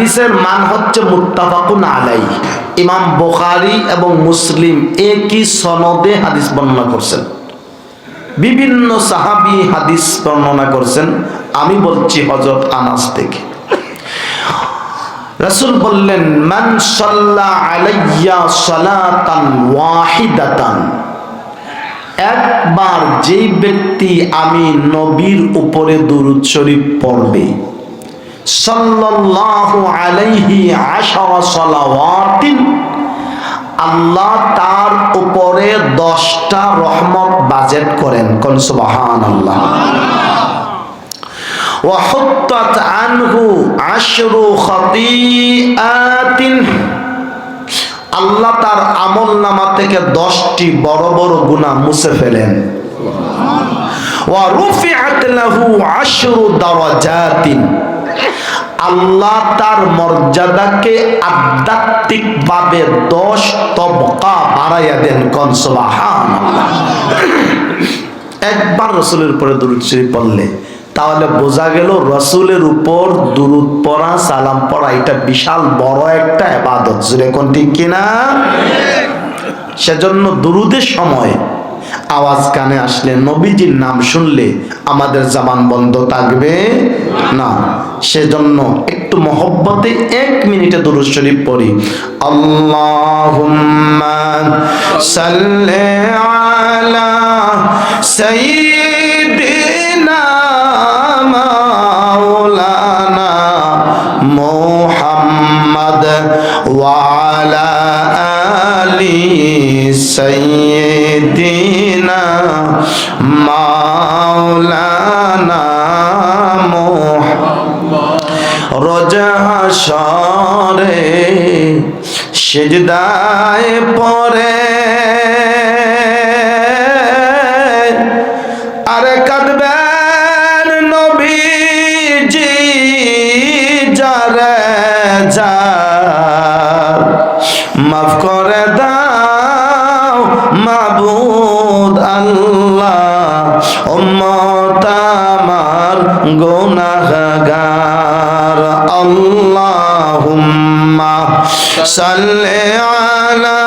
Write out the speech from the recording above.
হাদিসের মান হচ্ছে মুত্তাফাকুন আলাইহি। ইমাম বুখারী এবং মুসলিম একই সনদে হাদিস বর্ণনা করছেন। বিভিন্ন সাহাবী হাদিস বর্ণনা করছেন। আমি বলছি হযরত আনাস থেকে। রাসূল বললেন, মান সাল্লা আলাইয়া সালাতান ওয়াহিদাতান, একবার যেই ব্যক্তি আমি নবীর উপরে দুরূদ শরীফ পড়বে, সাল্লাল্লাহু আলাইহি আশারা সালাওয়াতিন, আল্লাহ তার উপরে 10টা রহমত বাজেট করেন। কোন সুবহানাল্লাহ। ওয়া হুত্তাত আনহু আশরু খাতিআতিন, আল্লাহ তার আমলনামা থেকে 10টি বড় বড় গুনাহ মুছে ফেলেন। ওয়া রুফিআত লাহু আশরু দারাজাতিন, আল্লাহ তার মর্যাদাকে আধ্যাত্মিক ভাবে 10 তবকা বাড়াইয়া দেন। কোন সুবহানাল্লাহ। একবার রাসূলের উপরে দুরূদ শরীফ পড়লে তাহলে বোঝা গেল রাসূলের উপর দুরূদ পড়া, সালাম পড়া এটা বিশাল বড় একটা ইবাদত। জুড়ে কোন ঠিক কিনা? সেজন্য দুরূদের সময় আওয়াজ কানে আসলে, নবীজির নাম শুনলে আমাদের জবান বন্ধ থাকবে না। সেজন্য একটু মহব্বতে 1 মিনিটে দুরূদ শরীফ পড়ি। আল্লাহুম্মা সাল্লি আলা সাইয়্যিদিনা মাওলানা মুহাম্মদ ওয়া আলা আলি সাইয়্যিদিনা মাওলানা মুহাম্মদ। রোজ হাশরে সিজদায় পড়ে আরে কাঁদবেন নবীজি, যারে যার মাফ করে দাও মাবুদ আল্লাহ, উম্মত আমার গুনাহগার। আল্লাহুম্মা সাল্লি আলা